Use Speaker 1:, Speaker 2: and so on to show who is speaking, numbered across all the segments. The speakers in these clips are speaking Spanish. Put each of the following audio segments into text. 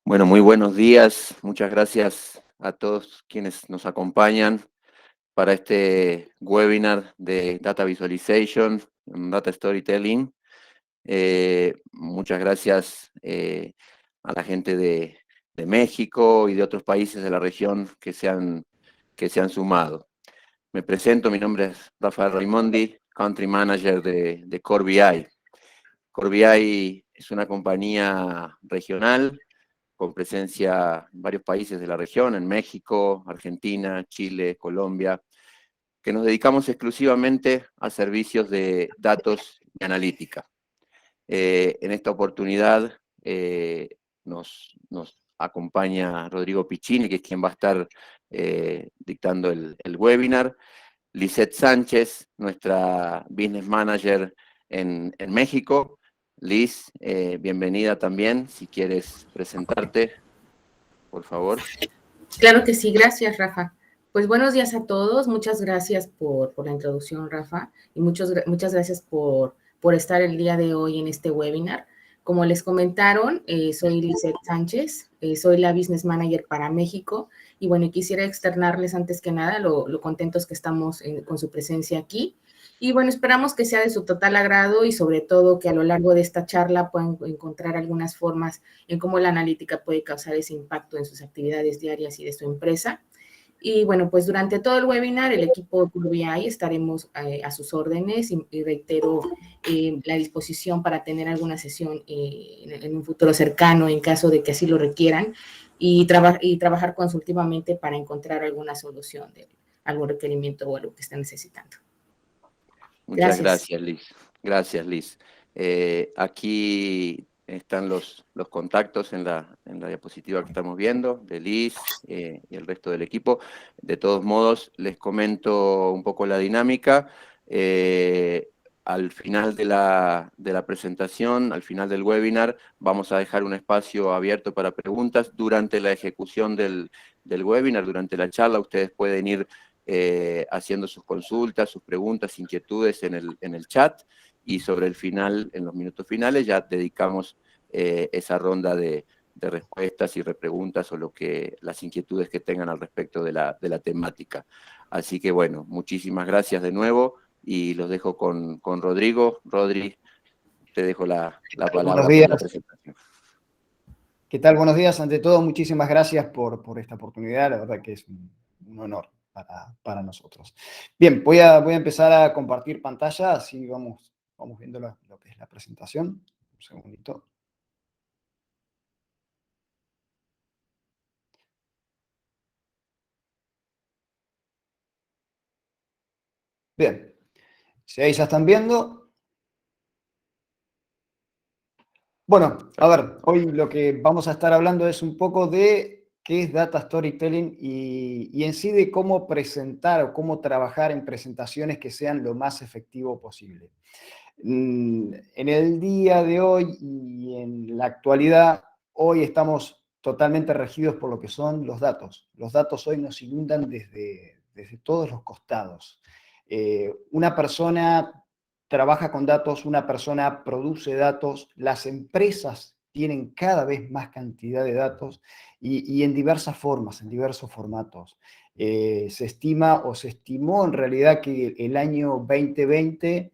Speaker 1: Bueno, muy buenos días. Muchas gracias a todos quienes nos acompañan para este webinar de Data Visualization, Data Storytelling. Muchas gracias a la gente de México y de otros países de la región que se han sumado. Me presento, mi nombre es Rafael Raimondi, Country Manager de Core BI. Core BI es una compañía regional con presencia en varios países de la región, en México, Argentina, Chile, Colombia, que nos dedicamos exclusivamente a servicios de datos y analítica. En esta oportunidad nos acompaña Rodrigo Piccini, que es quien va a estar dictando el webinar, Lisette Sánchez, nuestra Business Manager en México. Liz, bienvenida también, si quieres presentarte, por favor.
Speaker 2: Claro que sí, gracias, Rafa. Pues buenos días a todos, muchas gracias por la introducción, Rafa, y muchas gracias por estar el día de hoy en este webinar. Como les comentaron, soy Lisette Sánchez, soy la Business Manager para México, y bueno, quisiera externarles antes que nada lo contentos que estamos con su presencia aquí. Y bueno, esperamos que sea de su total agrado y sobre todo que a lo largo de esta charla puedan encontrar algunas formas en cómo la analítica puede causar ese impacto en sus actividades diarias y de su empresa. Y bueno, pues durante todo el webinar, el equipo de BI estaremos a sus órdenes y reitero la disposición para tener alguna sesión en un futuro cercano en caso de que así lo requieran y trabajar consultivamente para encontrar alguna solución de algún requerimiento o algo que estén necesitando.
Speaker 1: Muchas
Speaker 2: Gracias.
Speaker 1: gracias, Liz. Gracias, Liz. Aquí están los contactos en la diapositiva que estamos viendo, de Liz y el resto del equipo. De todos modos, les comento un poco la dinámica. Al final de la presentación, al final del webinar, vamos a dejar un espacio abierto para preguntas. Durante la ejecución del webinar, durante la charla, ustedes pueden ir haciendo sus consultas, sus preguntas, inquietudes en el chat, y sobre el final, en los minutos finales, ya dedicamos esa ronda de respuestas y repreguntas o las inquietudes que tengan al respecto de la temática. Así que bueno, muchísimas gracias de nuevo y los dejo con Rodrigo. Rodri, te dejo la
Speaker 3: Buenos
Speaker 1: palabra para la
Speaker 3: días.
Speaker 1: presentación.
Speaker 3: ¿Qué tal? Buenos días. Ante todo, muchísimas gracias por esta oportunidad. La verdad que es un honor para nosotros. Bien, voy a empezar a compartir pantalla, así vamos viendo lo que es la presentación. Un segundito. Bien, si ahí ya están viendo. Bueno, a ver, hoy lo que vamos a estar hablando es un poco de qué es Data Storytelling y en sí de cómo presentar o cómo trabajar en presentaciones que sean lo más efectivo posible. En el día de hoy y en la actualidad, hoy estamos totalmente regidos por lo que son los datos. Los datos hoy nos inundan desde todos los costados. Una persona trabaja con datos, una persona produce datos, las empresas tienen cada vez más cantidad de datos y en diversas formas, en diversos formatos. Se estima o se estimó en realidad que el año 2020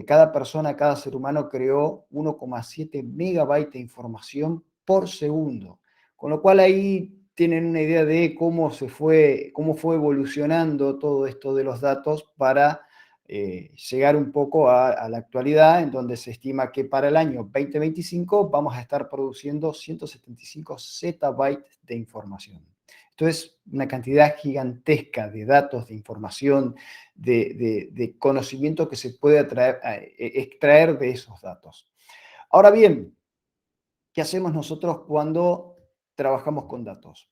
Speaker 3: cada persona, cada ser humano creó 1,7 megabytes de información por segundo. Con lo cual ahí tienen una idea de cómo fue evolucionando todo esto de los datos para llegar un poco a la actualidad, en donde se estima que para el año 2025 vamos a estar produciendo 175 zettabytes de información. Esto es una cantidad gigantesca de datos, de información, de conocimiento que se puede extraer de esos datos. Ahora bien, ¿qué hacemos nosotros cuando trabajamos con datos?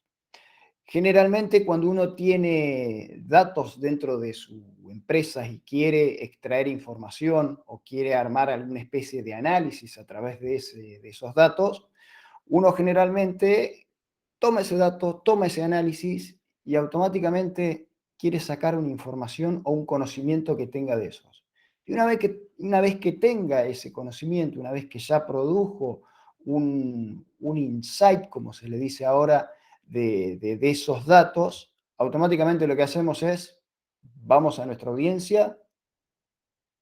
Speaker 3: Generalmente cuando uno tiene datos dentro de su empresa y quiere extraer información o quiere armar alguna especie de análisis a través de esos datos, uno generalmente toma ese dato, toma ese análisis y automáticamente quiere sacar una información o un conocimiento que tenga de esos. Y una vez que tenga ese conocimiento, una vez que ya produjo un insight, como se le dice ahora, de esos datos, automáticamente lo que hacemos es, vamos a nuestra audiencia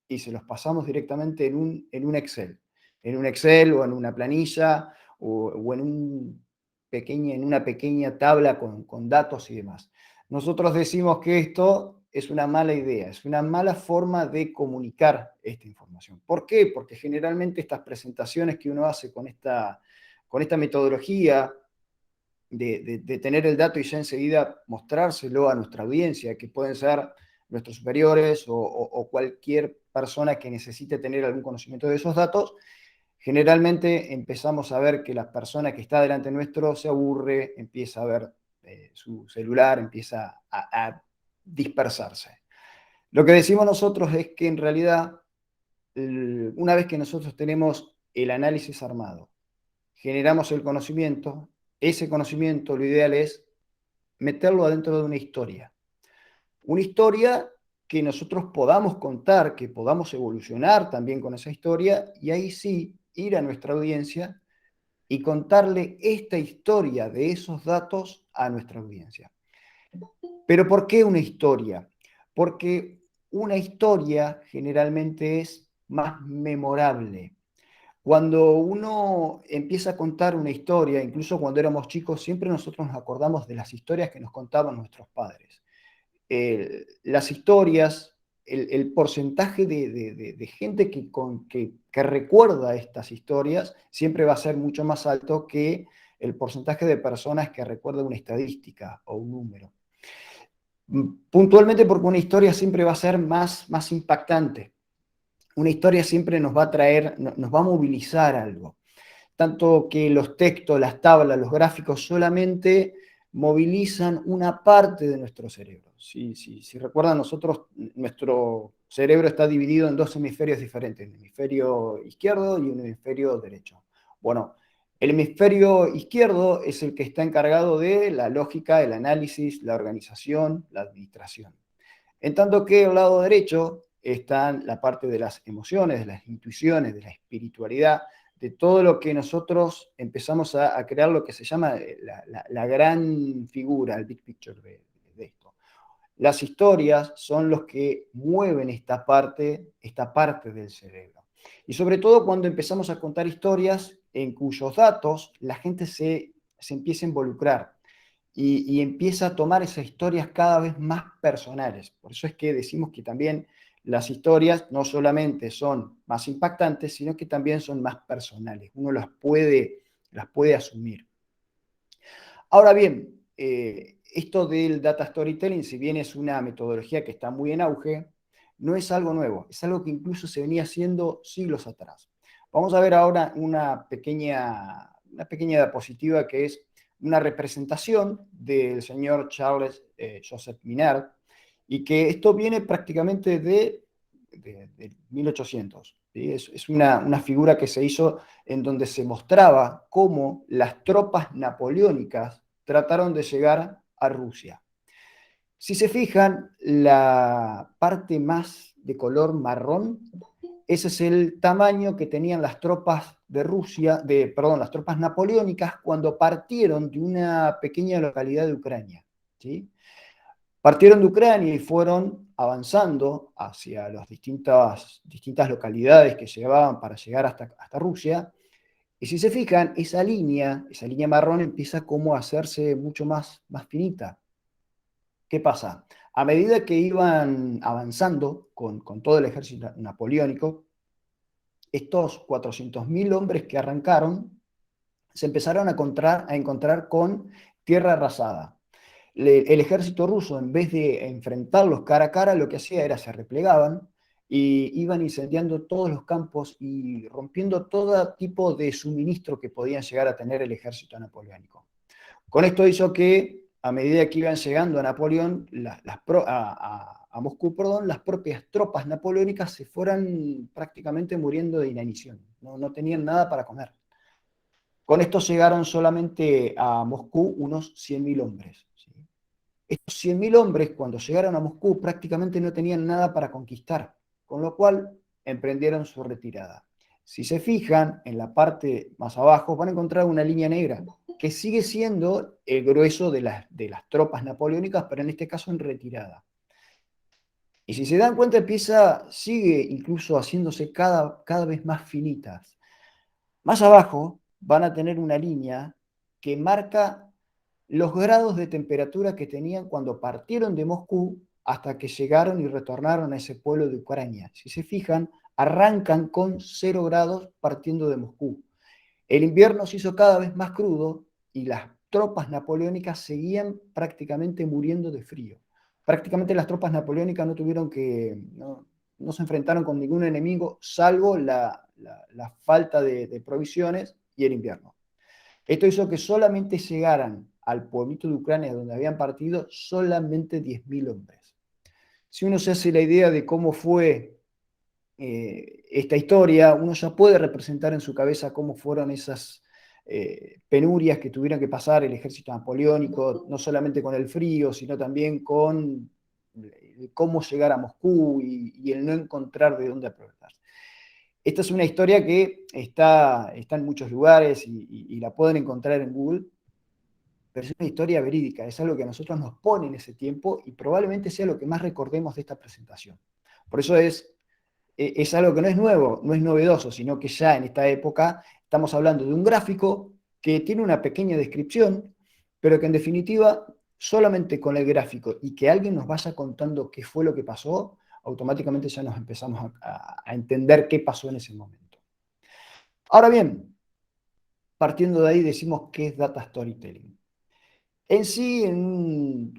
Speaker 3: y se los pasamos directamente en un Excel. En un Excel o en una planilla o en una pequeña tabla con datos y demás. Nosotros decimos que esto es una mala idea, es una mala forma de comunicar esta información. ¿Por qué? Porque generalmente estas presentaciones que uno hace con esta metodología de tener el dato y ya enseguida mostrárselo a nuestra audiencia, que pueden ser nuestros superiores o cualquier persona que necesite tener algún conocimiento de esos datos, generalmente empezamos a ver que la persona que está delante nuestro se aburre, empieza a ver su celular, empieza a dispersarse. Lo que decimos nosotros es que en realidad, una vez que nosotros tenemos el análisis armado, generamos el conocimiento, ese conocimiento lo ideal es meterlo adentro de una historia. Una historia que nosotros podamos contar, que podamos evolucionar también con esa historia, y ahí sí ir a nuestra audiencia y contarle esta historia de esos datos a nuestra audiencia. ¿Pero por qué una historia? Porque una historia generalmente es más memorable. Cuando uno empieza a contar una historia, incluso cuando éramos chicos, siempre nosotros nos acordamos de las historias que nos contaban nuestros padres. Las historias, el porcentaje de gente que recuerda estas historias siempre va a ser mucho más alto que el porcentaje de personas que recuerda una estadística o un número. Puntualmente porque una historia siempre va a ser más impactante. Una historia siempre nos va a traer, nos va a movilizar algo. Tanto que los textos, las tablas, los gráficos solamente movilizan una parte de nuestro cerebro. Si recuerdan, nuestro cerebro está dividido en dos hemisferios diferentes, un hemisferio izquierdo y un hemisferio derecho. Bueno, el hemisferio izquierdo es el que está encargado de la lógica, el análisis, la organización, la administración. En tanto que el lado derecho está la parte de las emociones, de las intuiciones, de la espiritualidad, de todo lo que nosotros empezamos a crear, lo que se llama la gran figura, el big picture de esto. Las historias son los que mueven esta parte del cerebro. Y sobre todo cuando empezamos a contar historias en cuyos datos la gente se empieza a involucrar y empieza a tomar esas historias cada vez más personales. Por eso es que decimos que también las historias no solamente son más impactantes, sino que también son más personales. Uno las puede asumir. Ahora bien, esto del data storytelling, si bien es una metodología que está muy en auge, no es algo nuevo, es algo que incluso se venía haciendo siglos atrás. Vamos a ver ahora una pequeña diapositiva que es una representación del señor Charles Joseph Minard, y que esto viene prácticamente de 1800. ¿Sí? Es una figura que se hizo en donde se mostraba cómo las tropas napoleónicas trataron de llegar a Rusia. Si se fijan, la parte más de color marrón, ese es el tamaño que tenían las tropas de Rusia, las tropas napoleónicas cuando partieron de una pequeña localidad de Ucrania. ¿Sí? Partieron de Ucrania y fueron avanzando hacia las distintas localidades que llevaban para llegar hasta Rusia. Y si se fijan, esa línea marrón empieza como a hacerse mucho más finita. ¿Qué pasa? A medida que iban avanzando con todo el ejército napoleónico, estos 400.000 hombres que arrancaron se empezaron a encontrar con tierra arrasada. El ejército ruso, en vez de enfrentarlos cara a cara, lo que hacía era se replegaban y iban incendiando todos los campos y rompiendo todo tipo de suministro que podían llegar a tener el ejército napoleónico. Con esto hizo que, a medida que iban llegando a Napoleón, a Moscú, las propias tropas napoleónicas se fueran prácticamente muriendo de inanición. No tenían nada para comer. Con esto llegaron solamente a Moscú unos 100.000 hombres. ¿Sí? Estos 100.000 hombres, cuando llegaron a Moscú, prácticamente no tenían nada para conquistar, con lo cual emprendieron su retirada. Si se fijan en la parte más abajo, van a encontrar una línea negra, que sigue siendo el grueso de las tropas napoleónicas, pero en este caso en retirada. Y si se dan cuenta, sigue incluso haciéndose cada vez más finitas. Más abajo van a tener una línea que marca los grados de temperatura que tenían cuando partieron de Moscú hasta que llegaron y retornaron a ese pueblo de Ucrania. Si se fijan, arrancan con 0 grados partiendo de Moscú. El invierno se hizo cada vez más crudo y las tropas napoleónicas seguían prácticamente muriendo de frío. Prácticamente las tropas napoleónicas no se enfrentaron con ningún enemigo, salvo la falta de provisiones y el invierno. Esto hizo que solamente llegaran al pueblito de Ucrania donde habían partido solamente 10.000 hombres. Si uno se hace la idea de cómo fue esta historia, uno ya puede representar en su cabeza cómo fueron esas penurias que tuvieron que pasar el ejército napoleónico, no solamente con el frío, sino también con cómo llegar a Moscú y el no encontrar de dónde aprovechar. Esta es una historia que está en muchos lugares y la pueden encontrar en Google, pero es una historia verídica, es algo que a nosotros nos pone en ese tiempo y probablemente sea lo que más recordemos de esta presentación. Por eso es algo que no es nuevo, no es novedoso, sino que ya en esta época estamos hablando de un gráfico que tiene una pequeña descripción, pero que en definitiva, solamente con el gráfico y que alguien nos vaya contando qué fue lo que pasó, automáticamente ya nos empezamos a entender qué pasó en ese momento. Ahora bien, partiendo de ahí decimos qué es Data Storytelling. En sí, en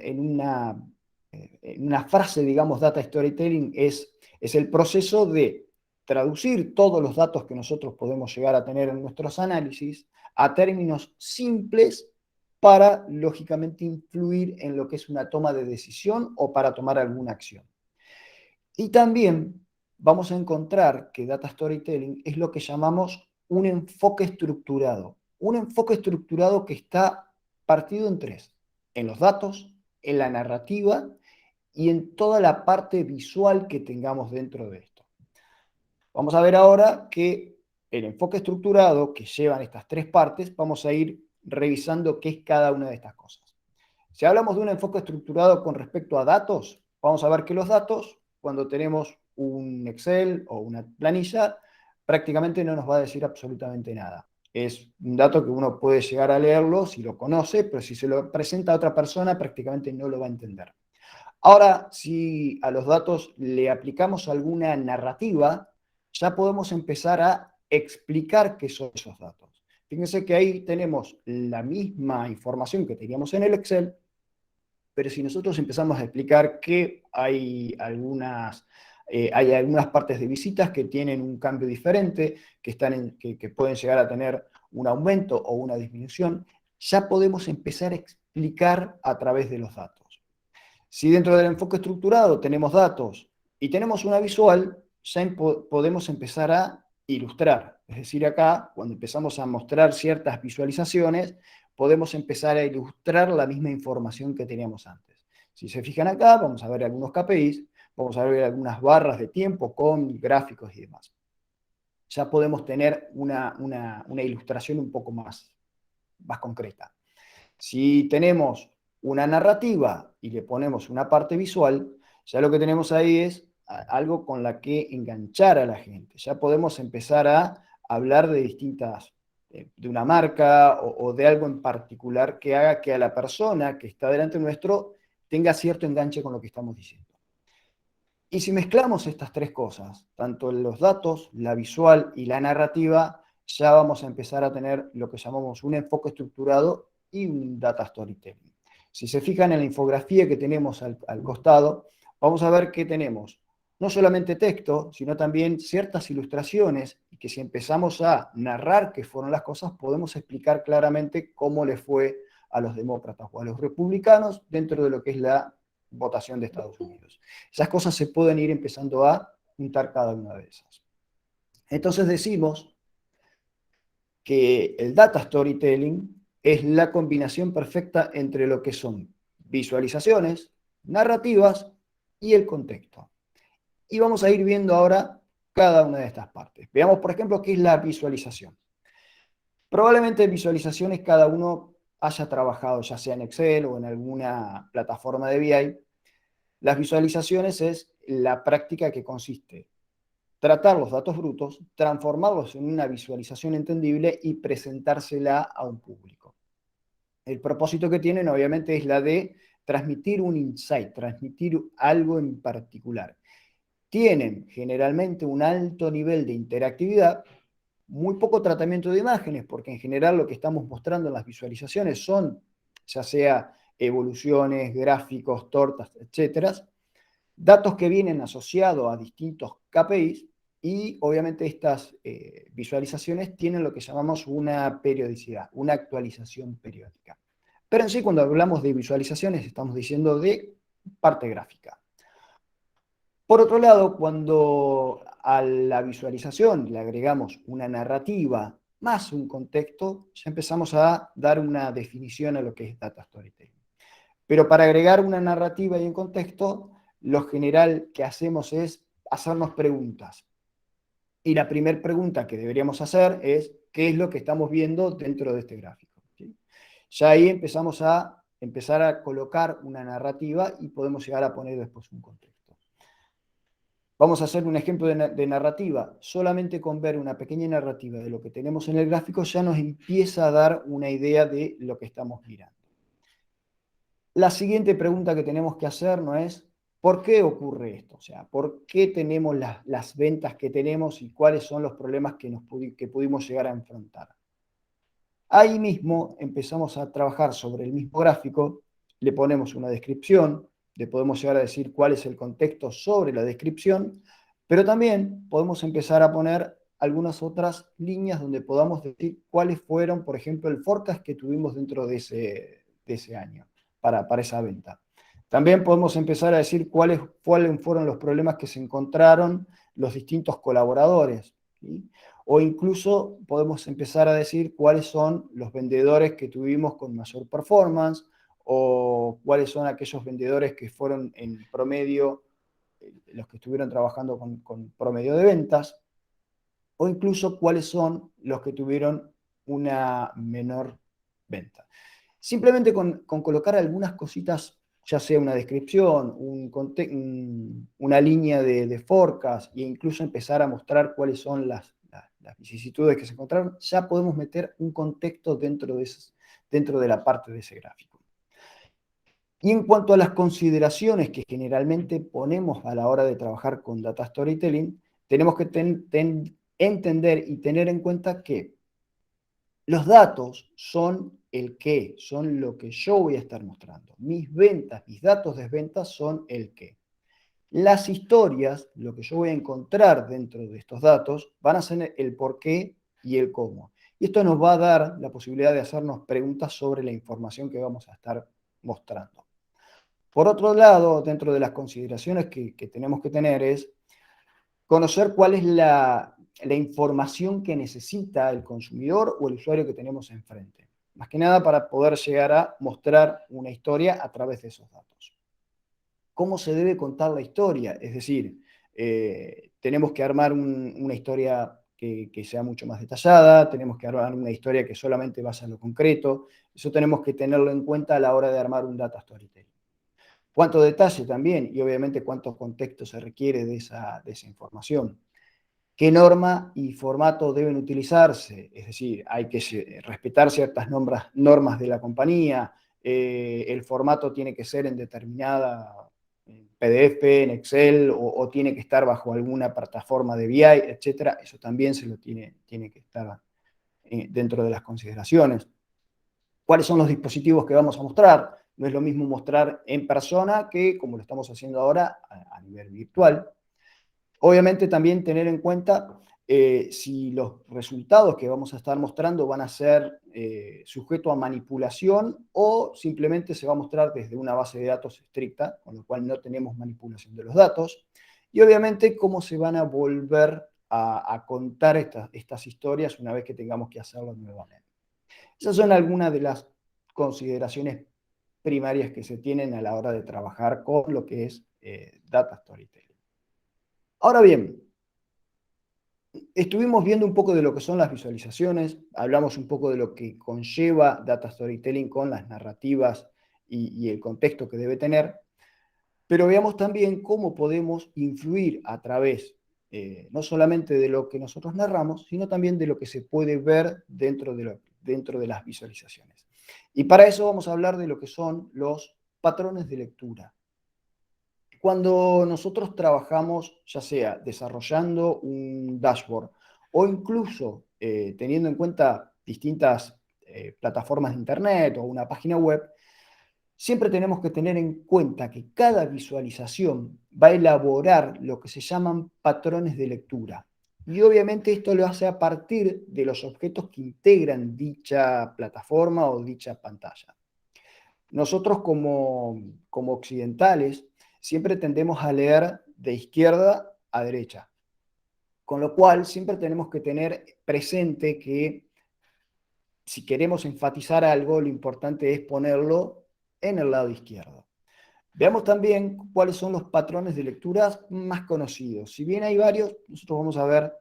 Speaker 3: una frase, digamos, Data Storytelling es el proceso de traducir todos los datos que nosotros podemos llegar a tener en nuestros análisis a términos simples para, lógicamente, influir en lo que es una toma de decisión o para tomar alguna acción. Y también vamos a encontrar que Data Storytelling es lo que llamamos un enfoque estructurado. Un enfoque estructurado que está partido en 3. En los datos, en la narrativa y en toda la parte visual que tengamos dentro de esto. Vamos a ver ahora que el enfoque estructurado que llevan estas 3 partes, vamos a ir revisando qué es cada una de estas cosas. Si hablamos de un enfoque estructurado con respecto a datos, vamos a ver que los datos, cuando tenemos un Excel o una planilla, prácticamente no nos va a decir absolutamente nada. Es un dato que uno puede llegar a leerlo si lo conoce, pero si se lo presenta a otra persona, prácticamente no lo va a entender. Ahora, si a los datos le aplicamos alguna narrativa, ya podemos empezar a explicar qué son esos datos. Fíjense que ahí tenemos la misma información que teníamos en el Excel, pero si nosotros empezamos a explicar que hay algunas partes de visitas que tienen un cambio diferente, que pueden llegar a tener un aumento o una disminución, ya podemos empezar a explicar a través de los datos. Si dentro del enfoque estructurado tenemos datos y tenemos una visual, ya podemos empezar a ilustrar. Es decir, acá, cuando empezamos a mostrar ciertas visualizaciones, podemos empezar a ilustrar la misma información que teníamos antes. Si se fijan acá, vamos a ver algunos KPIs, vamos a ver algunas barras de tiempo con gráficos y demás. Ya podemos tener una ilustración un poco más concreta. Si tenemos una narrativa y le ponemos una parte visual, ya lo que tenemos ahí es algo con la que enganchar a la gente. Ya podemos empezar a hablar de una marca o de algo en particular que haga que a la persona que está delante nuestro tenga cierto enganche con lo que estamos diciendo. Y si mezclamos estas 3 cosas, tanto los datos, la visual y la narrativa, ya vamos a empezar a tener lo que llamamos un enfoque estructurado y un data storytelling. Si se fijan en la infografía que tenemos al costado, vamos a ver que tenemos no solamente texto, sino también ciertas ilustraciones, y que si empezamos a narrar qué fueron las cosas, podemos explicar claramente cómo le fue a los demócratas o a los republicanos dentro de lo que es la votación de Estados Unidos. Esas cosas se pueden ir empezando a juntar cada una de esas. Entonces decimos que el data storytelling es la combinación perfecta entre lo que son visualizaciones, narrativas y el contexto. Y vamos a ir viendo ahora cada una de estas partes. Veamos, por ejemplo, qué es la visualización. Probablemente visualizaciones cada uno haya trabajado, ya sea en Excel o en alguna plataforma de BI. Las visualizaciones es la práctica que consiste en tratar los datos brutos, transformarlos en una visualización entendible y presentársela a un público. El propósito que tienen, obviamente, es la de transmitir un insight, transmitir algo en particular. Tienen generalmente un alto nivel de interactividad, muy poco tratamiento de imágenes, porque en general lo que estamos mostrando en las visualizaciones son, ya sea evoluciones, gráficos, tortas, etcétera, datos que vienen asociados a distintos KPIs y obviamente estas visualizaciones tienen lo que llamamos una periodicidad, una actualización periódica. Pero en sí, cuando hablamos de visualizaciones, estamos diciendo de parte gráfica. Por otro lado, cuando a la visualización le agregamos una narrativa más un contexto, ya empezamos a dar una definición a lo que es Data Storytelling. Pero para agregar una narrativa y un contexto, lo general que hacemos es hacernos preguntas. Y la primera pregunta que deberíamos hacer es, ¿qué es lo que estamos viendo dentro de este gráfico? ¿Sí? Ya ahí empezamos a empezar a colocar una narrativa y podemos llegar a poner después un contexto. Vamos a hacer un ejemplo de narrativa. Solamente con ver una pequeña narrativa de lo que tenemos en el gráfico ya nos empieza a dar una idea de lo que estamos mirando. La siguiente pregunta que tenemos que hacernos es, ¿por qué ocurre esto? O sea, ¿por qué tenemos las ventas que tenemos y cuáles son los problemas que pudimos llegar a enfrentar? Ahí mismo empezamos a trabajar sobre el mismo gráfico, le ponemos una descripción, le podemos llegar a decir cuál es el contexto sobre la descripción, pero también podemos empezar a poner algunas otras líneas donde podamos decir cuáles fueron, por ejemplo, el forecast que tuvimos dentro de ese año para esa venta. También podemos empezar a decir cuáles fueron los problemas que se encontraron los distintos colaboradores, ¿sí? O incluso podemos empezar a decir cuáles son los vendedores que tuvimos con mayor performance o cuáles son aquellos vendedores que fueron en promedio, los que estuvieron trabajando con promedio de ventas, o incluso cuáles son los que tuvieron una menor venta. Simplemente con colocar algunas cositas, ya sea una descripción, una línea de forecast e incluso empezar a mostrar cuáles son las vicisitudes que se encontraron, ya podemos meter un contexto dentro de la parte de ese gráfico. Y en cuanto a las consideraciones que generalmente ponemos a la hora de trabajar con Data Storytelling, tenemos que entender y tener en cuenta que los datos son el qué, son lo que yo voy a estar mostrando. Mis ventas, mis datos de ventas son el qué. Las historias, lo que yo voy a encontrar dentro de estos datos, van a ser el por qué y el cómo. Y esto nos va a dar la posibilidad de hacernos preguntas sobre la información que vamos a estar mostrando. Por otro lado, dentro de las consideraciones que tenemos que tener es conocer cuál es la información que necesita el consumidor o el usuario que tenemos enfrente. Más que nada para poder llegar a mostrar una historia a través de esos datos. ¿Cómo se debe contar la historia? Es decir, tenemos que armar una historia que sea mucho más detallada, tenemos que armar una historia que solamente vaya a lo concreto. Eso tenemos que tenerlo en cuenta a la hora de armar un data storytelling. Cuánto detalle también y obviamente cuánto contexto se requiere de esa información. ¿Qué norma y formato deben utilizarse? Es decir, hay que respetar ciertas normas de la compañía, el formato tiene que ser en determinada PDF, en Excel, o tiene que estar bajo alguna plataforma de BI, etcétera. Eso también se lo tiene que estar dentro de las consideraciones. ¿Cuáles son los dispositivos que vamos a mostrar? No es lo mismo mostrar en persona que, como lo estamos haciendo ahora, a nivel virtual. Obviamente también tener en cuenta si los resultados que vamos a estar mostrando van a ser sujetos a manipulación o simplemente se va a mostrar desde una base de datos estricta, con lo cual no tenemos manipulación de los datos. Y obviamente cómo se van a volver a contar estas historias una vez que tengamos que hacerlo nuevamente. Esas son algunas de las consideraciones primarias que se tienen a la hora de trabajar con lo que es Data Storytelling. Ahora bien, Estuvimos viendo un poco de lo que son las visualizaciones, hablamos un poco de lo que conlleva Data Storytelling con las narrativas y el contexto que debe tener, pero veamos también cómo podemos influir a través no solamente de lo que nosotros narramos, sino también de lo que se puede ver dentro de las visualizaciones. Y para eso vamos a hablar de lo que son los patrones de lectura. Cuando nosotros trabajamos, ya sea desarrollando un dashboard o incluso teniendo en cuenta distintas plataformas de Internet o una página web, siempre tenemos que tener en cuenta que cada visualización va a elaborar lo que se llaman patrones de lectura. Y obviamente esto lo hace a partir de los objetos que integran dicha plataforma o dicha pantalla. Nosotros como occidentales siempre tendemos a leer de izquierda a derecha, con lo cual siempre tenemos que tener presente que si queremos enfatizar algo, lo importante es ponerlo en el lado izquierdo. Veamos también cuáles son los patrones de lecturas más conocidos. Si bien hay varios, nosotros vamos a ver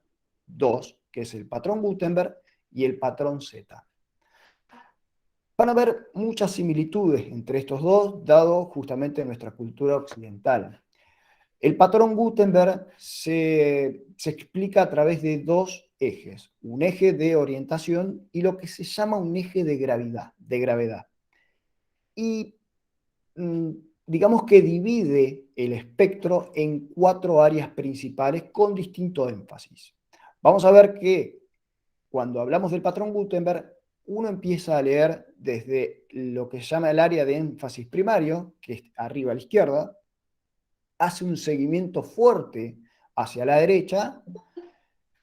Speaker 3: dos, que es el patrón Gutenberg y el patrón Z. Van a haber muchas similitudes entre estos dos, dado justamente nuestra cultura occidental. El patrón Gutenberg se explica a través de dos ejes, un eje de orientación y lo que se llama un eje de gravedad. Y digamos que divide el espectro en 4 áreas principales con distinto énfasis. Vamos a ver que cuando hablamos del patrón Gutenberg, uno empieza a leer desde lo que se llama el área de énfasis primario, que es arriba a la izquierda, hace un seguimiento fuerte hacia la derecha,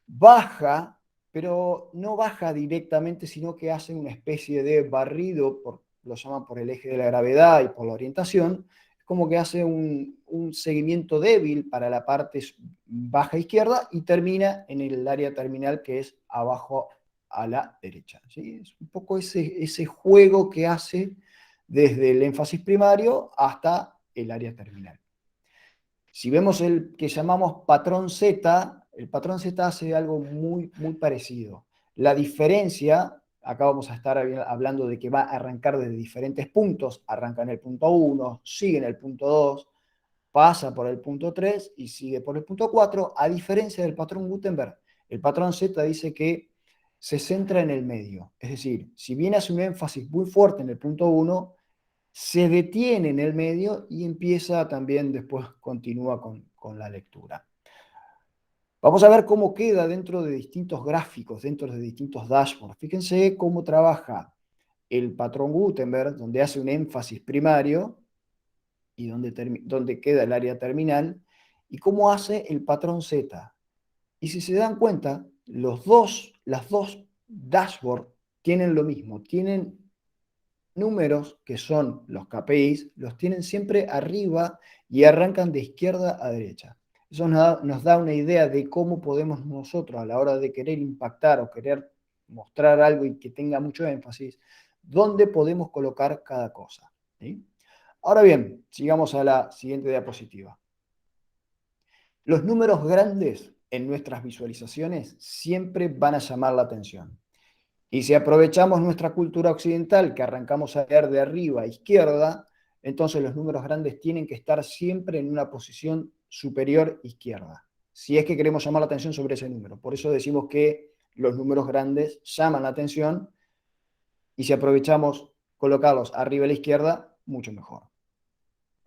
Speaker 3: baja, pero no baja directamente, sino que hace una especie de barrido, lo llaman por el eje de la gravedad y por la orientación, como que hace un seguimiento débil para la parte baja izquierda y termina en el área terminal que es abajo a la derecha. ¿Sí? Es un poco ese juego que hace desde el énfasis primario hasta el área terminal. Si vemos el que llamamos patrón Z, el patrón Z hace algo muy, muy parecido. La diferencia, acá vamos a estar hablando de que va a arrancar desde diferentes puntos, arranca en el punto 1, sigue en el punto 2, pasa por el punto 3 y sigue por el punto 4, a diferencia del patrón Gutenberg. El patrón Z dice que se centra en el medio, es decir, si bien hace un énfasis muy fuerte en el punto 1, se detiene en el medio y empieza también, después continúa con la lectura. Vamos a ver cómo queda dentro de distintos gráficos, dentro de distintos dashboards. Fíjense cómo trabaja el patrón Gutenberg, donde hace un énfasis primario y donde queda el área terminal, y cómo hace el patrón Z. Y si se dan cuenta, las dos dashboards tienen lo mismo, tienen números que son los KPIs, los tienen siempre arriba y arrancan de izquierda a derecha. Eso nos da una idea de cómo podemos nosotros, a la hora de querer impactar o querer mostrar algo y que tenga mucho énfasis, dónde podemos colocar cada cosa. ¿Sí? Ahora bien, sigamos a la siguiente diapositiva. Los números grandes en nuestras visualizaciones siempre van a llamar la atención. Y si aprovechamos nuestra cultura occidental, que arrancamos a leer de arriba a izquierda, entonces los números grandes tienen que estar siempre en una posición superior izquierda, si es que queremos llamar la atención sobre ese número. Por eso decimos que los números grandes llaman la atención y si aprovechamos colocarlos arriba a la izquierda, mucho mejor.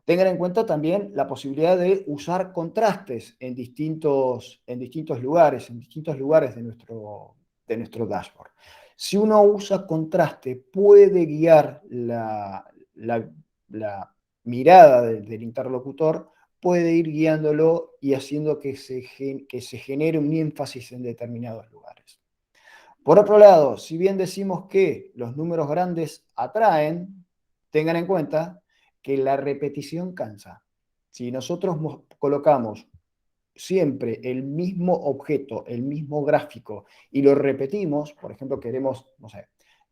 Speaker 3: Tengan en cuenta también la posibilidad de usar contrastes en distintos lugares de nuestro dashboard. Si uno usa contraste, puede guiar la mirada del interlocutor, puede ir guiándolo y haciendo que se genere un énfasis en determinados lugares. Por otro lado, si bien decimos que los números grandes atraen, tengan en cuenta que la repetición cansa. Si nosotros colocamos siempre el mismo objeto, el mismo gráfico, y lo repetimos, por ejemplo, queremos, no sé,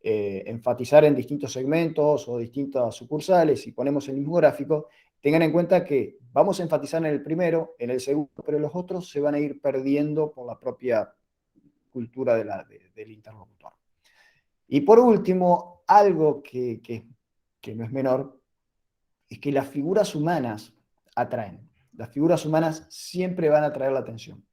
Speaker 3: enfatizar en distintos segmentos o distintas sucursales y ponemos el mismo gráfico, tengan en cuenta que vamos a enfatizar en el primero, en el segundo, pero los otros se van a ir perdiendo por la propia cultura del interlocutor. Y por último, algo que no es menor, es que las figuras humanas atraen. Las figuras humanas siempre van a atraer la atención.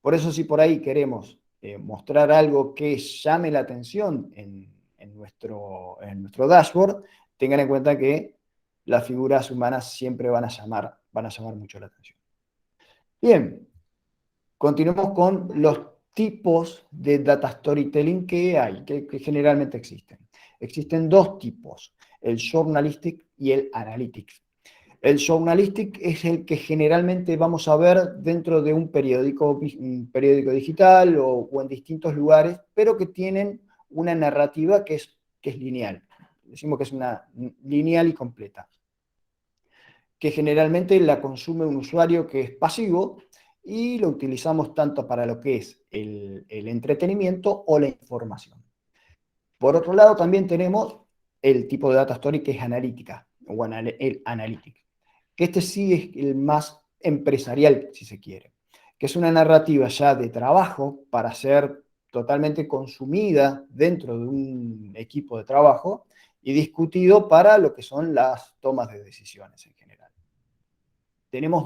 Speaker 3: Por eso si por ahí queremos mostrar algo que llame la atención en nuestro dashboard, tengan en cuenta que las figuras humanas siempre van a llamar mucho la atención. Bien, continuamos con los tipos de data storytelling que hay, que generalmente existen. Existen dos tipos, el journalistic y el analytics. El journalistic es el que generalmente vamos a ver dentro de un periódico digital o en distintos lugares, pero que tienen una narrativa que es lineal. Decimos que es una lineal y completa, que generalmente la consume un usuario que es pasivo y lo utilizamos tanto para lo que es el entretenimiento o la información. Por otro lado, también tenemos el tipo de data story que es analítica, o el analytic, que este sí es el más empresarial, si se quiere, que es una narrativa ya de trabajo para ser totalmente consumida dentro de un equipo de trabajo y discutido para lo que son las tomas de decisiones en general. Tenemos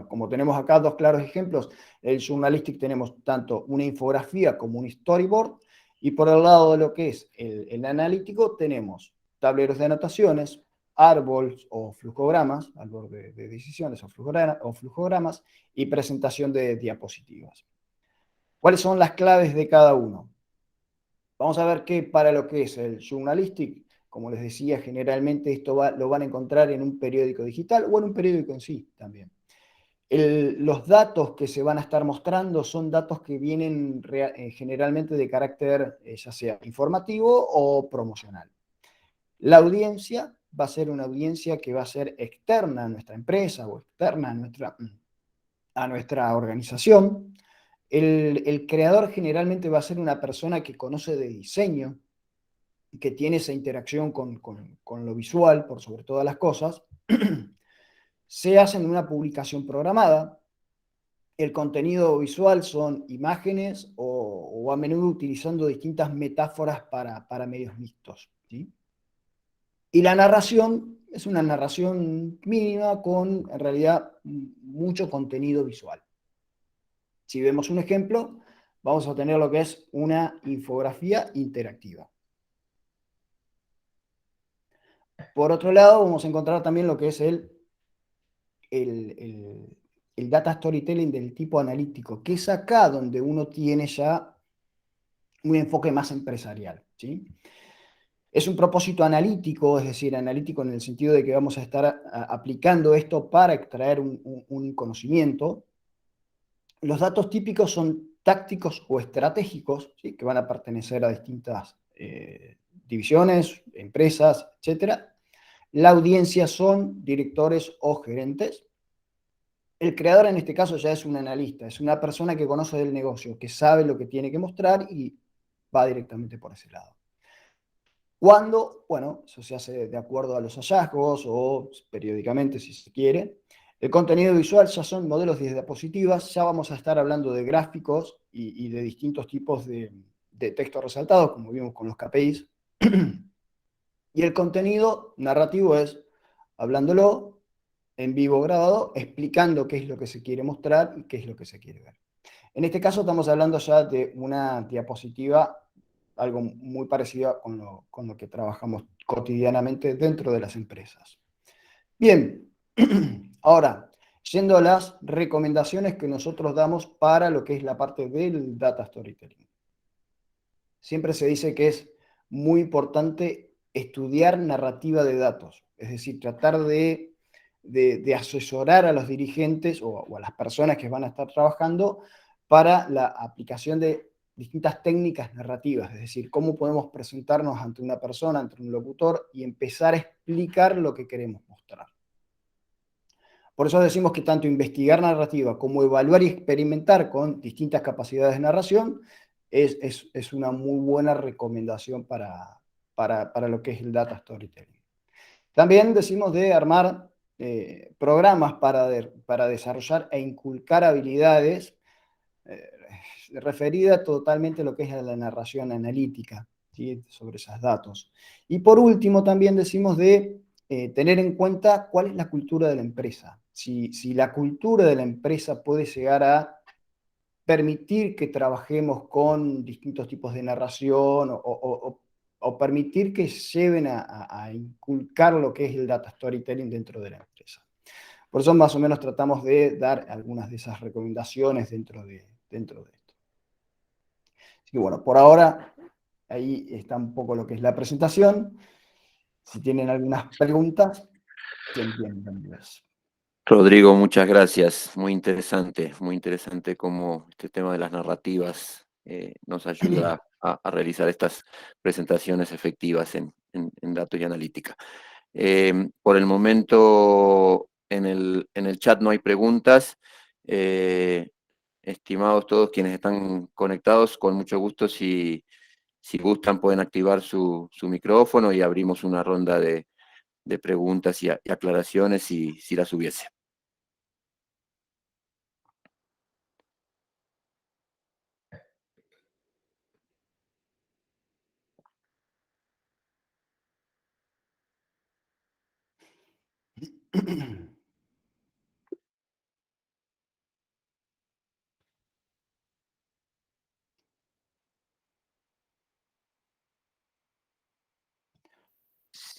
Speaker 3: como tenemos acá dos claros ejemplos, el journalistic tenemos tanto una infografía como un storyboard, y por el lado de lo que es el analítico tenemos tableros de anotaciones, árboles o flujogramas, árbol de decisiones o flujogramas, y presentación de diapositivas. ¿Cuáles son las claves de cada uno? Vamos a ver que para lo que es el journalistic, como les decía, generalmente esto lo van a encontrar en un periódico digital o en un periódico en sí también. Los datos que se van a estar mostrando son datos que vienen generalmente de carácter ya sea informativo o promocional. La audiencia va a ser una audiencia que va a ser externa a nuestra empresa o externa a nuestra organización. El creador generalmente va a ser una persona que conoce de diseño, que tiene esa interacción con lo visual, por sobre todas las cosas. Se hace en una publicación programada. El contenido visual son imágenes o a menudo utilizando distintas metáforas para medios mixtos, ¿sí? Y la narración es una narración mínima con, en realidad, mucho contenido visual. Si vemos un ejemplo, vamos a tener lo que es una infografía interactiva. Por otro lado, vamos a encontrar también lo que es el data storytelling del tipo analítico, que es acá donde uno tiene ya un enfoque más empresarial, ¿sí? Es un propósito analítico, es decir, analítico en el sentido de que vamos a estar aplicando esto para extraer un conocimiento. Los datos típicos son tácticos o estratégicos, ¿sí? Que van a pertenecer a distintas divisiones, empresas, etc. La audiencia son directores o gerentes. El creador en este caso ya es un analista, es una persona que conoce del negocio, que sabe lo que tiene que mostrar y va directamente por ese lado. Cuando, bueno, eso se hace de acuerdo a los hallazgos o periódicamente si se quiere. El contenido visual ya son modelos de diapositivas, ya vamos a estar hablando de gráficos y de distintos tipos de textos resaltados, como vimos con los KPIs. Y el contenido narrativo es hablándolo en vivo grabado, explicando qué es lo que se quiere mostrar y qué es lo que se quiere ver. En este caso estamos hablando ya de una diapositiva, algo muy parecido con lo que trabajamos cotidianamente dentro de las empresas. Bien, ahora, yendo a las recomendaciones que nosotros damos para lo que es la parte del data storytelling. Siempre se dice que es muy importante estudiar narrativa de datos, es decir, tratar de asesorar a los dirigentes o a las personas que van a estar trabajando para la aplicación de distintas técnicas narrativas, es decir, cómo podemos presentarnos ante una persona, ante un locutor y empezar a explicar lo que queremos mostrar. Por eso decimos que tanto investigar narrativa como evaluar y experimentar con distintas capacidades de narración es una muy buena recomendación para para lo que es el data storytelling. También decimos de armar programas para desarrollar e inculcar habilidades referida totalmente a lo que es la narración analítica, ¿sí? Sobre esos datos. Y por último, también decimos de tener en cuenta cuál es la cultura de la empresa. Si la cultura de la empresa puede llegar a permitir que trabajemos con distintos tipos de narración o permitir que lleven a inculcar lo que es el data storytelling dentro de la empresa. Por eso más o menos tratamos de dar algunas de esas recomendaciones dentro de esto. Así que bueno, por ahora ahí está un poco lo que es la presentación. Si tienen algunas preguntas, bienvenidas.
Speaker 1: Rodrigo, muchas gracias. Muy interesante cómo este tema de las narrativas nos ayuda a realizar estas presentaciones efectivas en datos y analítica. Por el momento en el chat no hay preguntas. Estimados todos quienes están conectados, con mucho gusto, si gustan pueden activar su micrófono y abrimos una ronda de preguntas y aclaraciones si las hubiese.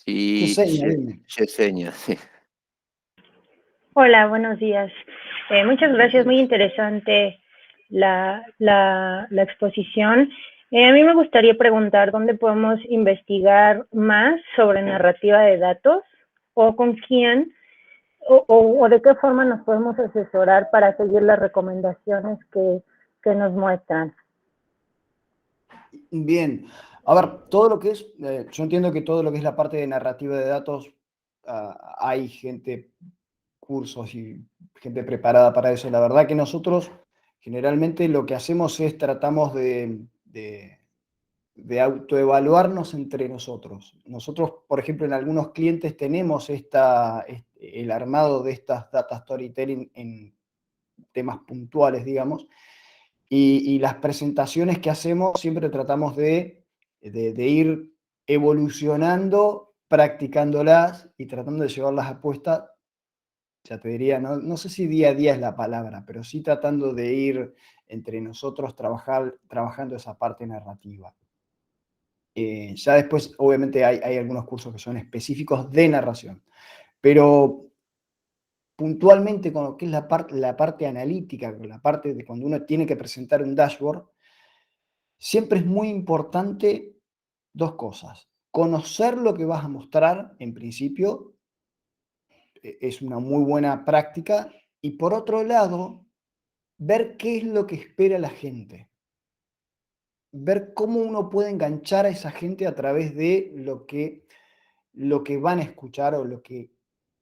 Speaker 1: Sí, Yesenia, sí.
Speaker 4: Hola, buenos días. Muchas gracias, muy interesante la exposición. A mí me gustaría preguntar dónde podemos investigar más sobre narrativa de datos o con quién o de qué forma nos podemos asesorar para seguir las recomendaciones que nos muestran.
Speaker 3: Bien, a ver, todo lo que es, yo entiendo que todo lo que es la parte de narrativa de datos, hay gente, cursos y gente preparada para eso. La verdad que nosotros generalmente lo que hacemos es tratamos de autoevaluarnos entre nosotros. Nosotros, por ejemplo, en algunos clientes tenemos el armado de estas data storytelling en temas puntuales, digamos, y las presentaciones que hacemos siempre tratamos de ir evolucionando, practicándolas y tratando de llevarlas a puesta, ya te diría, no sé si día a día es la palabra, pero sí tratando de ir entre nosotros trabajando esa parte narrativa. Ya después, obviamente, hay algunos cursos que son específicos de narración, pero puntualmente con lo que es la parte analítica, la parte de cuando uno tiene que presentar un dashboard, siempre es muy importante dos cosas. Conocer lo que vas a mostrar, en principio, es una muy buena práctica, y por otro lado, ver qué es lo que espera la gente. Ver cómo uno puede enganchar a esa gente a través de lo que van a escuchar o lo que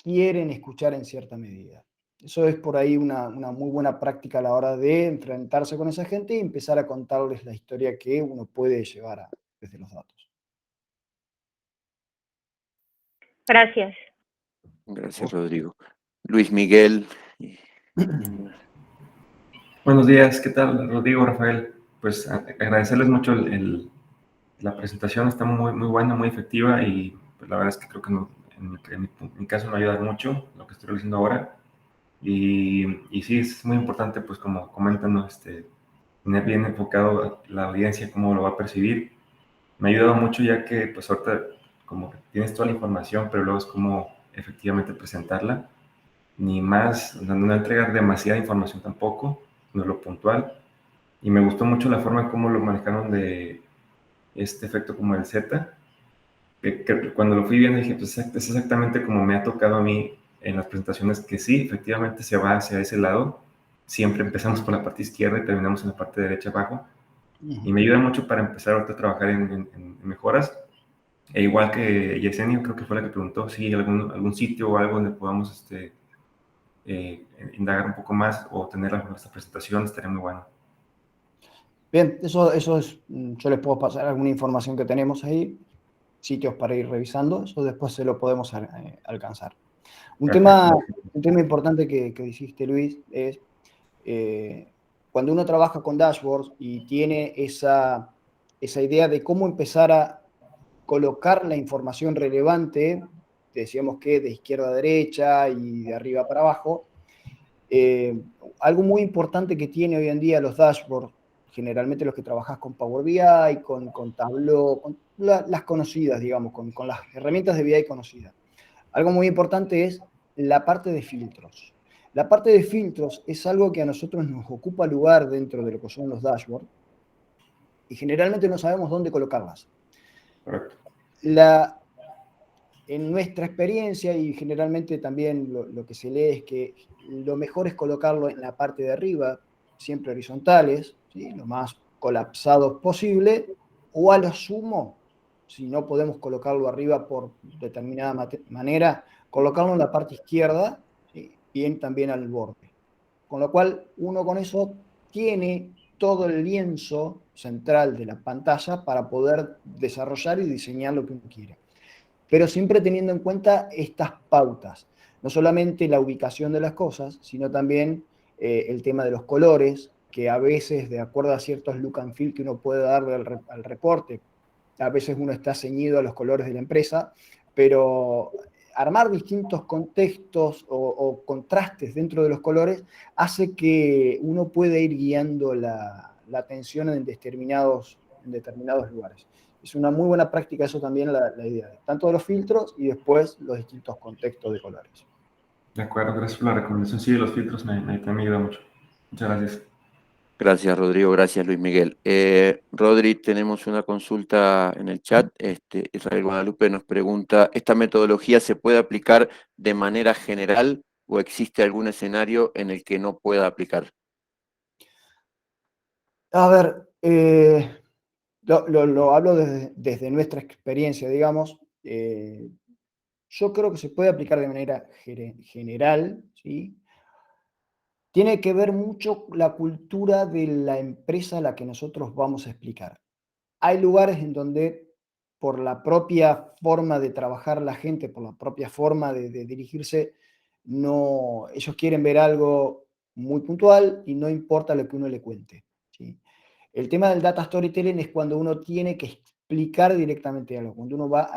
Speaker 3: quieren escuchar en cierta medida. Eso es por ahí una muy buena práctica a la hora de enfrentarse con esa gente y empezar a contarles la historia que uno puede llevar desde los datos.
Speaker 4: Gracias.
Speaker 1: Gracias, Rodrigo. Luis Miguel.
Speaker 5: Buenos días, ¿qué tal, Rodrigo, Rafael? Pues agradecerles mucho la presentación, está muy buena, muy efectiva y pues, la verdad es que creo que en mi caso me ayuda mucho lo que estoy realizando ahora. Y sí, es muy importante, pues como comentan, ¿no? Tener bien enfocado la audiencia, cómo lo va a percibir. Me ha ayudado mucho ya que pues ahorita como que tienes toda la información, pero luego es cómo efectivamente presentarla. Ni más, no entregar demasiada información tampoco, no lo puntual. Y me gustó mucho la forma como lo manejaron de este efecto como el Z, que cuando lo fui viendo dije, pues es exactamente como me ha tocado a mí en las presentaciones, que sí, efectivamente se va hacia ese lado. Siempre empezamos por la parte izquierda y terminamos en la parte derecha abajo. Y me ayuda mucho para empezar ahorita a trabajar en mejoras. E igual que Yesenia, creo que fue la que preguntó si hay algún sitio o algo donde podamos indagar un poco más o tener nuestra presentación, estaría muy bueno.
Speaker 3: Bien, eso es, yo les puedo pasar alguna información que tenemos ahí. sitios para ir revisando, eso después se lo podemos alcanzar. Un
Speaker 5: Perfecto.
Speaker 3: tema importante que dijiste, Luis, es cuando uno trabaja con dashboards y tiene esa idea de cómo empezar a colocar la información relevante, decíamos que de izquierda a derecha y de arriba para abajo, algo muy importante que tiene hoy en día los dashboards, generalmente los que trabajas con Power BI, con Tableau, con las conocidas, digamos, con las herramientas de BI conocidas. Algo muy importante es la parte de filtros. La parte de filtros es algo que a nosotros nos ocupa lugar dentro de lo que son los dashboards y generalmente no sabemos dónde colocarlas.
Speaker 5: Correcto.
Speaker 3: En nuestra experiencia, y generalmente también lo que se lee es que lo mejor es colocarlo en la parte de arriba, siempre horizontales, ¿sí? Lo más colapsados posible, o a lo sumo, si no podemos colocarlo arriba por determinada manera, colocarlo en la parte izquierda, ¿sí? Bien también al borde. Con lo cual, uno con eso tiene todo el lienzo central de la pantalla para poder desarrollar y diseñar lo que uno quiere. Pero siempre teniendo en cuenta estas pautas, no solamente la ubicación de las cosas, sino también el tema de los colores, que a veces, de acuerdo a ciertos look and feel que uno puede darle al reporte, a veces uno está ceñido a los colores de la empresa, pero armar distintos contextos o contrastes dentro de los colores hace que uno pueda ir guiando la atención en determinados lugares. Es una muy buena práctica eso también, la idea, tanto de los filtros y después los distintos contextos de colores.
Speaker 5: De acuerdo, gracias por la recomendación. Sí, los filtros me ayuda mucho. Muchas gracias.
Speaker 1: Gracias, Rodrigo. Gracias, Luis Miguel. Rodri, tenemos una consulta en el chat. Israel Guadalupe nos pregunta, ¿esta metodología se puede aplicar de manera general o existe algún escenario en el que no pueda aplicar?
Speaker 3: A ver, lo hablo desde nuestra experiencia, digamos. Yo creo que se puede aplicar de manera general, ¿sí? Tiene que ver mucho la cultura de la empresa a la que nosotros vamos a explicar. Hay lugares en donde por la propia forma de trabajar la gente, por la propia forma de dirigirse, no, ellos quieren ver algo muy puntual y no importa lo que uno le cuente, ¿sí? El tema del data storytelling es cuando uno tiene que explicar directamente algo, cuando uno va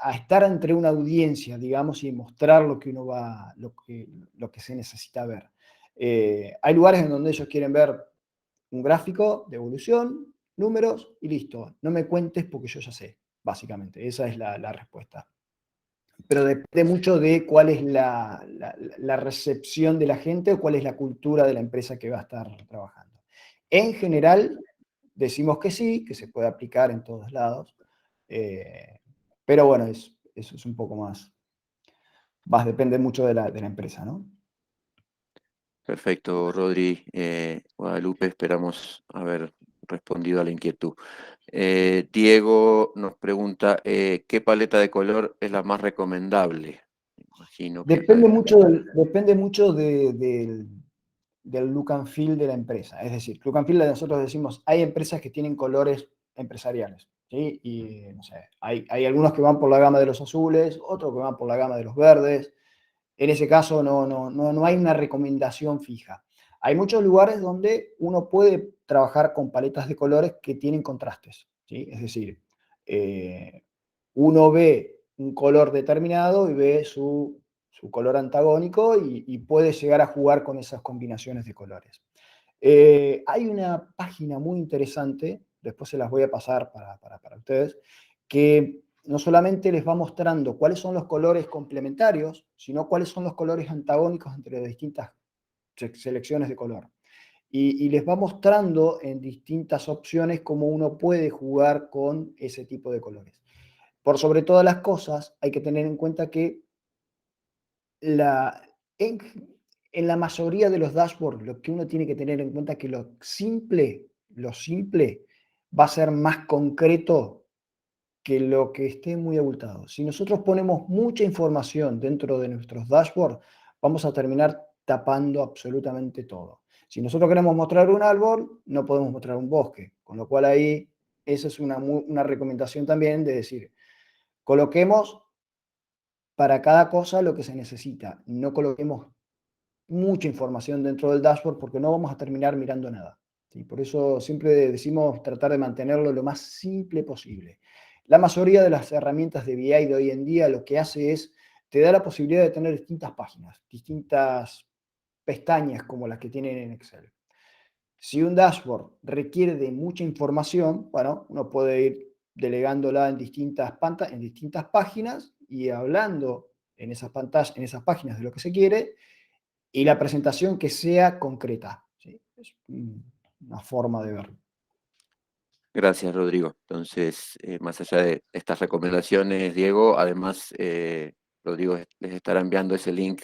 Speaker 3: a estar entre una audiencia, digamos, y mostrar lo que uno va, lo que se necesita ver. Hay lugares en donde ellos quieren ver un gráfico de evolución, números y listo. No me cuentes porque yo ya sé, básicamente. Esa es la respuesta. Pero depende mucho de cuál es la recepción de la gente o cuál es la cultura de la empresa que va a estar trabajando. En general, decimos que sí, que se puede aplicar en todos lados. Pero bueno, eso es un poco más depende mucho de la empresa, ¿no?
Speaker 1: Perfecto, Rodri. Guadalupe, esperamos haber respondido a la inquietud. Diego nos pregunta, ¿qué paleta de color es la más recomendable? Imagino que
Speaker 3: Depende mucho del look and feel de la empresa. Es decir, look and feel, nosotros decimos, hay empresas que tienen colores empresariales, ¿sí? Y no sé, hay algunos que van por la gama de los azules, otros que van por la gama de los verdes. En ese caso no hay una recomendación fija. Hay muchos lugares donde uno puede trabajar con paletas de colores que tienen contrastes, ¿sí? Es decir, uno ve un color determinado y ve su color antagónico y puede llegar a jugar con esas combinaciones de colores. Hay una página muy interesante, después se las voy a pasar para ustedes, que no solamente les va mostrando cuáles son los colores complementarios, sino cuáles son los colores antagónicos entre distintas selecciones de color. Y les va mostrando en distintas opciones cómo uno puede jugar con ese tipo de colores. Por sobre todas las cosas, hay que tener en cuenta que en la mayoría de los dashboards, lo que uno tiene que tener en cuenta es que lo simple va a ser más concreto que lo que esté muy abultado. Si nosotros ponemos mucha información dentro de nuestros dashboards, vamos a terminar tapando absolutamente todo. Si nosotros queremos mostrar un árbol, no podemos mostrar un bosque, con lo cual ahí esa es una recomendación también de decir, coloquemos para cada cosa lo que se necesita, no coloquemos mucha información dentro del dashboard porque no vamos a terminar mirando nada. ¿Sí? Por eso siempre decimos tratar de mantenerlo lo más simple posible. La mayoría de las herramientas de BI de hoy en día lo que hace es, te da la posibilidad de tener distintas páginas, distintas pestañas como las que tienen en Excel. Si un dashboard requiere de mucha información, bueno, uno puede ir delegándola en distintas páginas y hablando en esas pantallas, en esas páginas de lo que se quiere, y la presentación que sea concreta. ¿Sí? Es una forma de verlo.
Speaker 1: Gracias, Rodrigo. Entonces, más allá de estas recomendaciones, Diego, además, Rodrigo les estará enviando ese link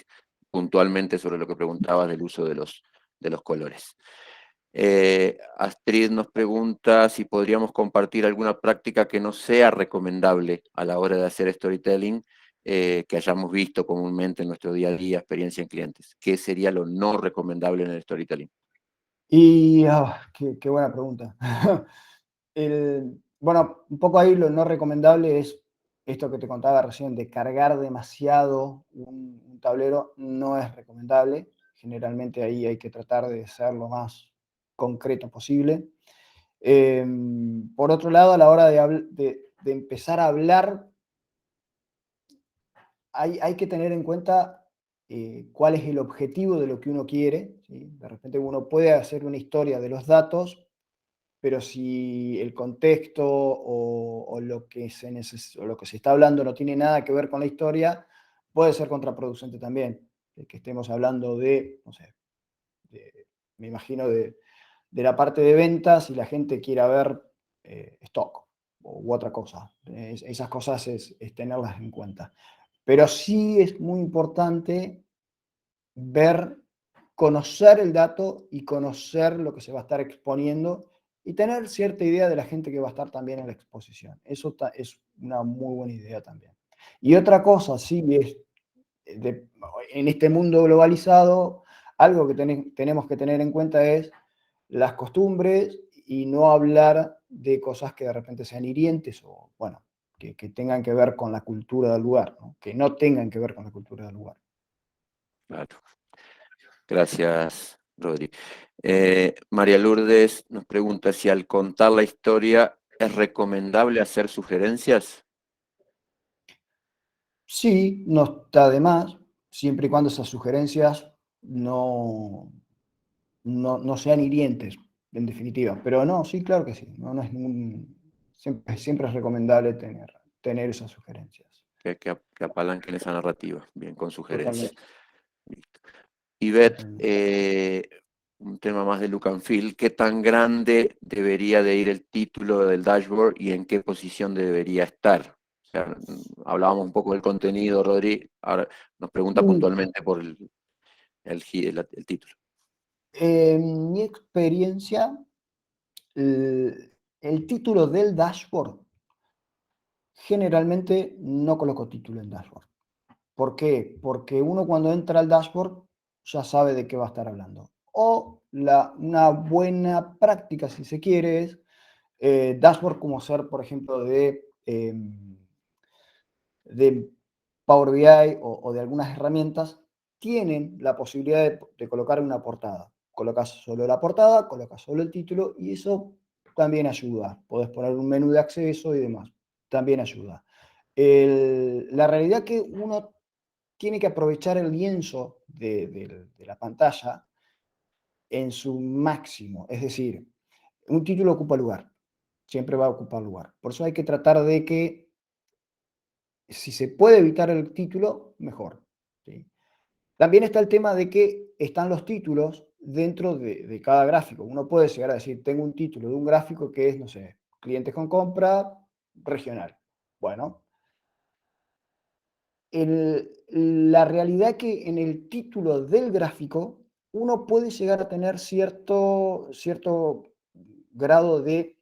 Speaker 1: puntualmente sobre lo que preguntabas del uso de los colores. Astrid nos pregunta si podríamos compartir alguna práctica que no sea recomendable a la hora de hacer storytelling, que hayamos visto comúnmente en nuestro día a día, experiencia en clientes. ¿Qué sería lo no recomendable en el storytelling?
Speaker 3: Y qué buena pregunta. Bueno, un poco ahí lo no recomendable es esto que te contaba recién, de cargar demasiado un tablero, no es recomendable. Generalmente ahí hay que tratar de ser lo más concreto posible. Por otro lado, a la hora de empezar a hablar, hay que tener en cuenta cuál es el objetivo de lo que uno quiere. ¿Sí? De repente uno puede hacer una historia de los datos, pero si el contexto o lo que o lo que se está hablando no tiene nada que ver con la historia, puede ser contraproducente también. Que estemos hablando de, no sé, me imagino de la parte de ventas y la gente quiera ver stock u otra cosa. Esas cosas es tenerlas en cuenta. Pero sí es muy importante conocer el dato y conocer lo que se va a estar exponiendo y tener cierta idea de la gente que va a estar también en la exposición. Eso es una muy buena idea también. Y otra cosa, sí, en este mundo globalizado, algo que tenemos que tener en cuenta es las costumbres y no hablar de cosas que de repente sean hirientes o, bueno, que tengan que ver con la cultura del lugar, ¿no? Que no tengan que ver con la cultura del lugar.
Speaker 1: Claro. Gracias, Rodri. María Lourdes nos pregunta si al contar la historia es recomendable hacer sugerencias.
Speaker 3: Sí, no está de más, siempre y cuando esas sugerencias no sean hirientes, en definitiva. Pero no, sí, claro que sí. No es siempre es recomendable tener esas sugerencias.
Speaker 1: Que apalanquen esa narrativa, bien, con sugerencias.
Speaker 3: Totalmente.
Speaker 1: Listo. Ivette,
Speaker 3: Totalmente.
Speaker 1: un tema más de look and feel, ¿qué tan grande debería de ir el título del dashboard y en qué posición debería estar? O sea, hablábamos un poco del contenido, Rodri, ahora nos pregunta puntualmente por el título.
Speaker 3: En mi experiencia, el título del dashboard, generalmente no coloco título en dashboard. ¿Por qué? Porque uno cuando entra al dashboard ya sabe de qué va a estar hablando. O una buena práctica, si se quiere, es dashboard como ser, por ejemplo, de Power BI o de algunas herramientas, tienen la posibilidad de colocar una portada. Colocas solo la portada, colocas solo el título y eso también ayuda. Podés poner un menú de acceso y demás. También ayuda. La realidad que uno tiene que aprovechar el lienzo de la pantalla en su máximo. Es decir, un título ocupa lugar. Siempre va a ocupar lugar. Por eso hay que tratar de que, si se puede evitar el título, mejor. ¿Sí? También está el tema de que están los títulos dentro de cada gráfico. Uno puede llegar a decir, tengo un título de un gráfico que es, no sé, clientes con compra regional. Bueno, la realidad que en el título del gráfico uno puede llegar a tener cierto grado de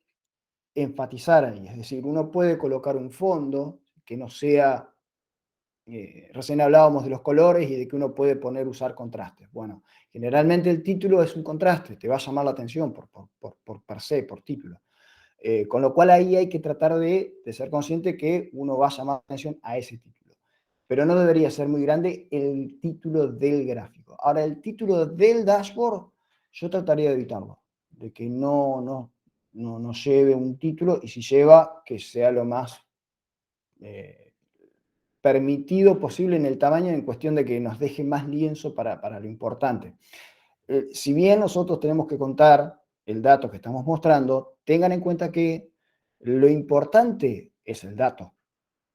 Speaker 3: enfatizar ahí. Es decir, uno puede colocar un fondo que no sea... recién hablábamos de los colores y de que uno puede usar contrastes. Bueno, generalmente el título es un contraste, te va a llamar la atención por per se, por título. Con lo cual ahí hay que tratar de ser consciente que uno va a llamar atención a ese título. Pero no debería ser muy grande el título del gráfico. Ahora, el título del dashboard, yo trataría de evitarlo, de que no lleve un título, y si lleva, que sea lo más permitido posible en el tamaño, en cuestión de que nos deje más lienzo para lo importante. Si bien nosotros tenemos que contar el dato que estamos mostrando, tengan en cuenta que lo importante es el dato.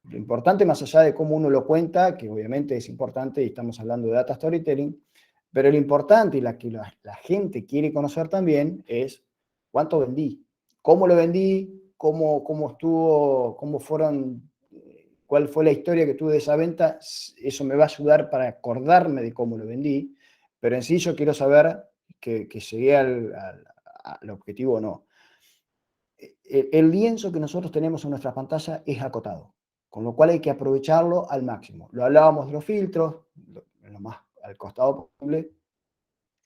Speaker 3: Lo importante, más allá de cómo uno lo cuenta, que obviamente es importante y estamos hablando de data storytelling, pero lo importante y la que la gente quiere conocer también es cuánto vendí, cómo lo vendí, cómo estuvo, cómo fueron, cuál fue la historia que tuve de esa venta. Eso me va a ayudar para acordarme de cómo lo vendí, pero en sí yo quiero saber que llegué al objetivo o no. El lienzo que nosotros tenemos en nuestra pantalla es acotado, con lo cual hay que aprovecharlo al máximo. Lo hablábamos de los filtros, lo más al costado posible,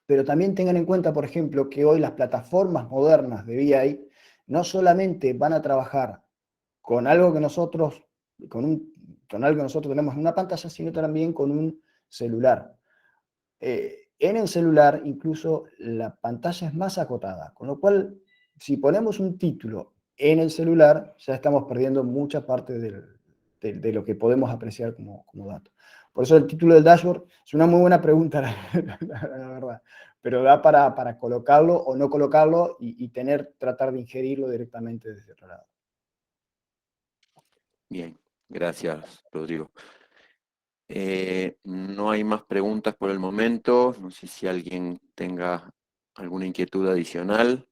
Speaker 3: pero también tengan en cuenta, por ejemplo, que hoy las plataformas modernas de BI no solamente van a trabajar con algo que nosotros, con algo que nosotros tenemos en una pantalla, sino también con un celular. En el celular incluso la pantalla es más acotada, con lo cual si ponemos un título en el celular ya estamos perdiendo mucha parte de lo que podemos apreciar como dato. Por eso el título del dashboard es una muy buena pregunta, la verdad, pero da para colocarlo o no colocarlo y tratar de ingerirlo directamente desde otro lado.
Speaker 1: Bien, gracias, Rodrigo. No hay más preguntas por el momento. No sé si alguien tenga alguna inquietud adicional.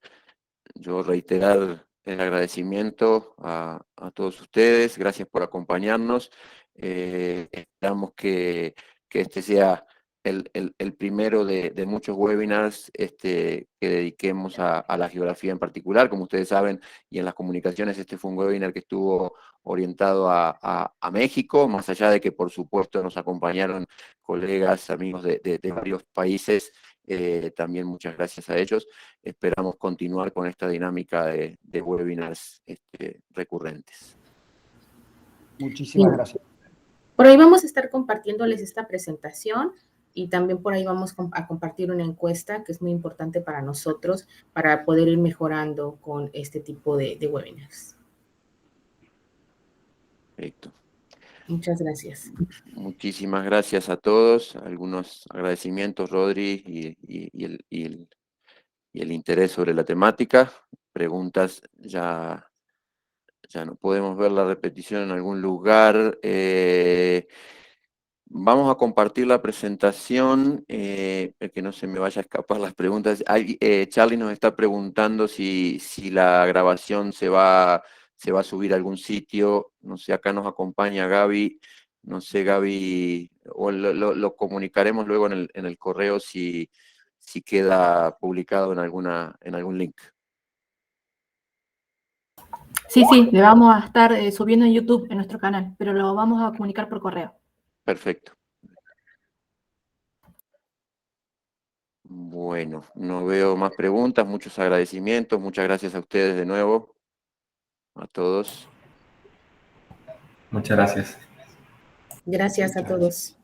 Speaker 1: Yo reiterar el agradecimiento a todos ustedes. Gracias por acompañarnos. Esperamos que este sea el primero de muchos webinars que dediquemos a la geografía en particular. Como ustedes saben, y en las comunicaciones, este fue un webinar que estuvo orientado a México, más allá de que por supuesto nos acompañaron colegas, amigos de varios países. También muchas gracias a ellos. Esperamos continuar con esta dinámica de webinars recurrentes.
Speaker 3: Muchísimas gracias.
Speaker 2: Por ahí vamos a estar compartiéndoles esta presentación y también por ahí vamos a compartir una encuesta que es muy importante para nosotros para poder ir mejorando con este tipo de webinars.
Speaker 1: Perfecto.
Speaker 2: Muchas gracias.
Speaker 1: Muchísimas gracias a todos. Algunos agradecimientos, Rodri, y el interés sobre la temática. Preguntas, ya no podemos ver la repetición en algún lugar. Vamos a compartir la presentación, que no se me vaya a escapar las preguntas. Charlie nos está preguntando si la grabación se va a subir a algún sitio. No sé, acá nos acompaña Gaby. No sé, Gaby, o lo comunicaremos luego en el correo si queda publicado en algún link.
Speaker 6: Sí, le vamos a estar subiendo en YouTube, en nuestro canal, pero lo vamos a comunicar por correo.
Speaker 1: Perfecto. Bueno, no veo más preguntas, muchos agradecimientos, muchas gracias a ustedes de nuevo, a todos.
Speaker 5: Muchas gracias.
Speaker 2: Gracias a todos.